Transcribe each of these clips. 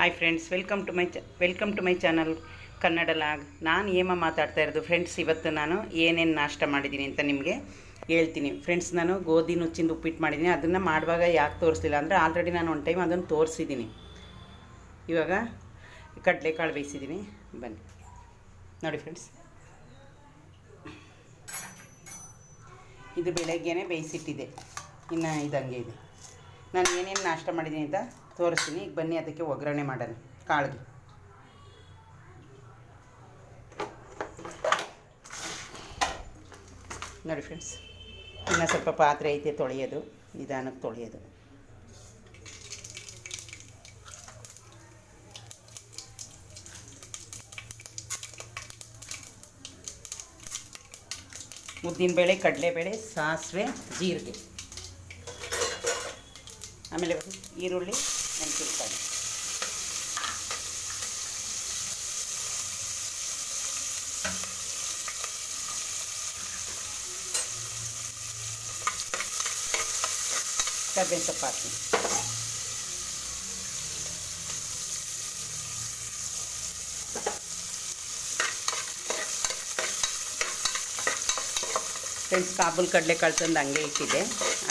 Hi friends, welcome to my channel Kannada log. ನಾನು ಏಮ ಮಾತಾಡ್ತಾ ಇರೋದು ಫ್ರೆಂಡ್ಸ್. ಇವತ್ತು ನಾನು ಏನೇನು ನಾಷ್ಟ ಮಾಡಿದ್ದೀನಿ ಅಂತ ನಿಮಗೆ ಹೇಳ್ತೀನಿ ಫ್ರೆಂಡ್ಸ್. ನಾನು ಗೋಧಿ ನುಚ್ಚಿಂದ ಉಪ್ಪಿಟ್ಟು ಮಾಡಿದ್ದೀನಿ. ಅದನ್ನು ಮಾಡುವಾಗ ಯಾಕೆ ತೋರಿಸಲಿಲ್ಲ ಅಂದರೆ ಆಲ್ರೆಡಿ ನಾನು ಒಂದು ಟೈಮ್ ಅದನ್ನು ತೋರಿಸಿದ್ದೀನಿ. ಇವಾಗ ಕಡಲೆಕಾಳು ಬೇಯಿಸಿದ್ದೀನಿ. ಬನ್ನಿ ನೋಡಿ ಫ್ರೆಂಡ್ಸ್, ಇದು ಬೆಳಗ್ಗೆನೇ ಬೇಯಿಸಿಟ್ಟಿದೆ, ಇನ್ನು ಇದಂಗೆ ಇದೆ. ನಾನು ಏನೇನು ನಾಷ್ಟ ಮಾಡಿದ್ದೀನಿ ಅಂತ ತೋರಿಸ್ತೀನಿ. ಈಗ ಬನ್ನಿ ಅದಕ್ಕೆ ಒಗ್ಗರಣೆ ಮಾಡೋಣ. ಕಾಳಿಗೆ ನೋಡಿ ಫ್ರೆಂಡ್ಸ್, ಇನ್ನು ಸ್ವಲ್ಪ ಪಾತ್ರೆ ಐತೆ ತೊಳೆಯೋದು, ನಿಧಾನಕ್ಕೆ ತೊಳೆಯೋದು. ಉದ್ದಿನಬೇಳೆ, ಕಡಲೆಬೇಳೆ, ಸಾಸಿವೆ, ಜೀರಿಗೆ, ಆಮೇಲೆ ಈರುಳ್ಳಿ, ಮೆಣಸಿನಕಾಯಿ, ಕರ್ಬೇವಿನ ಸೊಪ್ಪು ಹಾಕ್ತೀನಿ. ಫ್ರೆಂಡ್ಸ್, ಕಾಬೂಲ್ ಕಡಲೆಕಾಳು ತಂದು ಹಂಗೆ ಇಟ್ಟಿದ್ದೆ.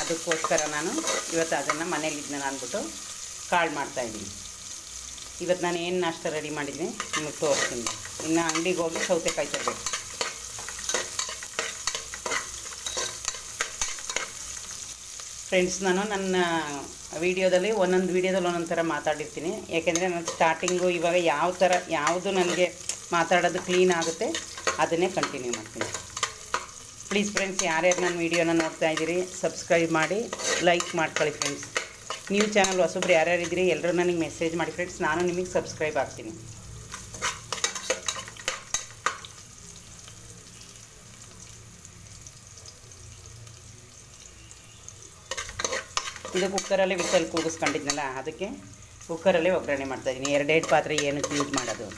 ಅದಕ್ಕೋಸ್ಕರ ನಾನು ಇವತ್ತು ಅದನ್ನು ಮನೇಲಿ ಇದ್ದನ ಅಂದ್ಬಿಟ್ಟು ಕಾಳು ಮಾಡ್ತಾಯಿದ್ದೀನಿ. ಇವತ್ತು ನಾನು ಏನು ನಾಷ್ಟ ರೆಡಿ ಮಾಡಿದ್ದೀನಿ ನಿಮಗೆ ತೋರಿಸ್ತೀನಿ. ಇನ್ನು ಅಂಗಡಿಗೆ ಹೋಗಿ ಸೌತೆಕಾಯಿ ತರಬೇಕು. ಫ್ರೆಂಡ್ಸ್, ನಾನು ನನ್ನ ವೀಡಿಯೋದಲ್ಲಿ ಒಂದೊಂದು ಥರ ಮಾತಾಡಿರ್ತೀನಿ. ಯಾಕೆಂದರೆ ನಾನು ಸ್ಟಾರ್ಟಿಂಗು ಇವಾಗ ಯಾವುದು ನನಗೆ ಮಾತಾಡೋದು ಕ್ಲೀನ್ ಆಗುತ್ತೆ ಅದನ್ನೇ ಕಂಟಿನ್ಯೂ ಮಾಡ್ತೀನಿ. ಪ್ಲೀಸ್ ಫ್ರೆಂಡ್ಸ್, ಯಾರ್ಯಾರು ನನ್ನ ವೀಡಿಯೋನ ನೋಡ್ತಾ ಇದ್ದೀರಿ ಸಬ್ಸ್ಕ್ರೈಬ್ ಮಾಡಿ, ಲೈಕ್ ಮಾಡ್ಕೊಳ್ಳಿ ಫ್ರೆಂಡ್ಸ್. ನ್ಯೂ ಚಾನಲ್ ಹೊಸಬ್ರು ಯಾರ್ಯಾರು ಇದ್ದೀರಿ ಎಲ್ಲರೂ ನನಗೆ ಮೆಸೇಜ್ ಮಾಡಿ ಫ್ರೆಂಡ್ಸ್, ನಾನು ನಿಮಗೆ ಸಬ್ಸ್ಕ್ರೈಬ್ ಆಗ್ತೀನಿ. ಇದು ಕುಕ್ಕರಲ್ಲಿ ವಿಸಲ್ ಕೂಗಿಸ್ಕೊಂಡಿದ್ನಲ್ಲ, ಅದಕ್ಕೆ ಕುಕ್ಕರಲ್ಲೇ ಒಗ್ಗರಣೆ ಮಾಡ್ತಾಯಿದ್ದೀನಿ. ಎರಡೆರಡು ಪಾತ್ರೆ ಏನಕ್ಕೆ ಯೂಸ್ ಮಾಡೋದು.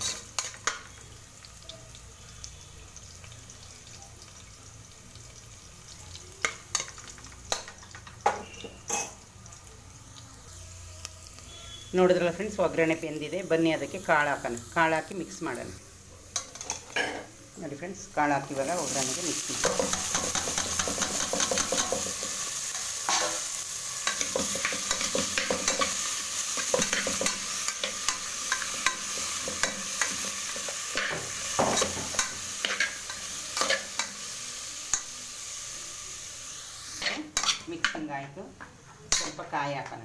ನೋಡಿದ್ರಲ್ಲ ಫ್ರೆಂಡ್ಸ್, ಒಗ್ಗರಣೆ ಬೆಂದಿದೆ. ಬನ್ನಿ ಅದಕ್ಕೆ ಕಾಳು ಹಾಕೋಣ. ಕಾಳು ಹಾಕಿ ಮಿಕ್ಸ್ ಮಾಡೋಣ. ನೋಡಿ ಫ್ರೆಂಡ್ಸ್, ಕಾಳು ಹಾಕಿ ಇವಾಗ ಒಗ್ಗರಣೆಗೆ ಮಿಕ್ಸ್ ಮಾಡಿ. ಮಿಕ್ಸಿಂಗ್ ಆಯಿತು. ಸ್ವಲ್ಪ ಕಾಯಿ ಹಾಕೋಣ.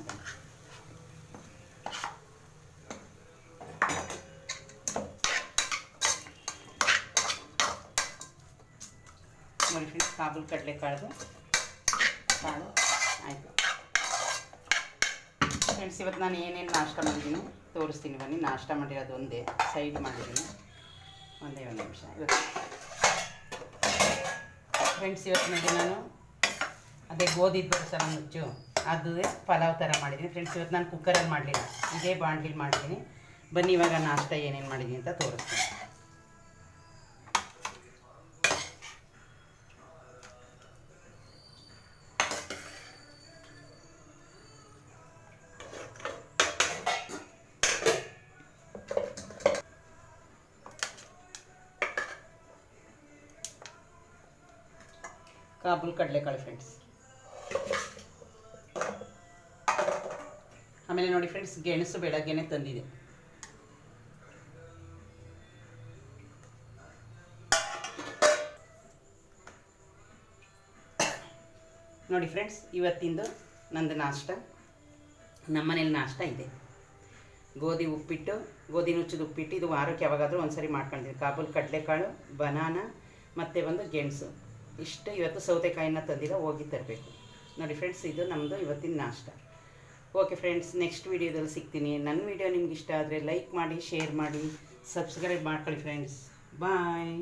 ನೋಡಿ ಫ್ರೆಂಡ್ಸ್, ಕಾಬೂಲ್ ಕಡಲೆಕಾಳು ಕಾಳು ಆಯಿತು. ಫ್ರೆಂಡ್ಸ್, ಇವತ್ತು ನಾನು ಏನೇನು ನಾಷ್ಟ ಮಾಡಿದ್ದೀನಿ ತೋರಿಸ್ತೀನಿ. ಬನ್ನಿ. ನಾಷ್ಟ ಮಾಡಿರೋದು ಒಂದೇ ಸೈಡ್ ಮಾಡಿದ್ದೀನಿ. ಒಂದೇ ಒಂದು ನಿಮಿಷ. ಇವತ್ತು ಫ್ರೆಂಡ್ಸ್, ಇವತ್ತಿನಲ್ಲಿ ನಾನು ಅದೇ ಗೋಧಿ ದೋಸೆ ನುಚ್ಚು ಅದುವೇ ಪಲಾವ್ ಥರ ಮಾಡಿದ್ದೀನಿ. ಫ್ರೆಂಡ್ಸ್, ಇವತ್ತು ನಾನು ಕುಕ್ಕರಲ್ಲಿ ಮಾಡಲಿಲ್ಲ, ಇದೇ ಬಾಣಲಿಲಿ ಮಾಡ್ತೀನಿ. ಬನ್ನಿ ಇವಾಗ ನಾಷ್ಟ ಏನೇನು ಮಾಡಿದ್ದೀನಿ ಅಂತ ತೋರಿಸ್ತೀನಿ. ಕಾಬೂಲ್ ಕಡಲೆಕಾಳು ಫ್ರೆಂಡ್ಸ್. ಆಮೇಲೆ ನೋಡಿ ಫ್ರೆಂಡ್ಸ್, ಗೆಣಸು ಬೆಳಗ್ಗೆನೆ ತಂದಿದೆ. ನೋಡಿ ಫ್ರೆಂಡ್ಸ್, ಇವತ್ತಿಂದು ನಂದು ನಾಷ್ಟ, ನಮ್ಮನೇಲಿ ನಾಷ್ಟ ಇದೆ. ಗೋಧಿ ಉಪ್ಪಿಟ್ಟು, ಗೋಧಿ ನುಚ್ಚಿದ ಉಪ್ಪಿಟ್ಟು. ಇದು ವಾರಕ್ಕೆ ಯಾವಾಗಾದರೂ ಒಂದ್ಸರಿ ಮಾಡ್ಕೊಂಡಿದ್ದೀನಿ. ಕಾಬೂಲ್ ಕಡಲೆಕಾಳು, ಬನಾನ ಮತ್ತು ಒಂದು ಗೆಣಸು ಇಷ್ಟು. ಇವತ್ತು ಸೌತೆಕಾಯಿನ ತಂದಿಲ್ಲ, ಹೋಗಿ ತರಬೇಕು. ನೋಡಿ ಫ್ರೆಂಡ್ಸ್, ಇದು ನಮ್ಮದು ಇವತ್ತಿನ ನಾಷ್ಟ. ಓಕೆ ಫ್ರೆಂಡ್ಸ್, ನೆಕ್ಸ್ಟ್ ವೀಡಿಯೋದಲ್ಲಿ ಸಿಗ್ತೀನಿ. ನನ್ನ ವೀಡಿಯೋ ನಿಮ್ಗೆ ಇಷ್ಟ ಆದರೆ ಲೈಕ್ ಮಾಡಿ, ಶೇರ್ ಮಾಡಿ, ಸಬ್ಸ್ಕ್ರೈಬ್ ಮಾಡ್ಕೊಳ್ಳಿ ಫ್ರೆಂಡ್ಸ್. ಬಾಯ್.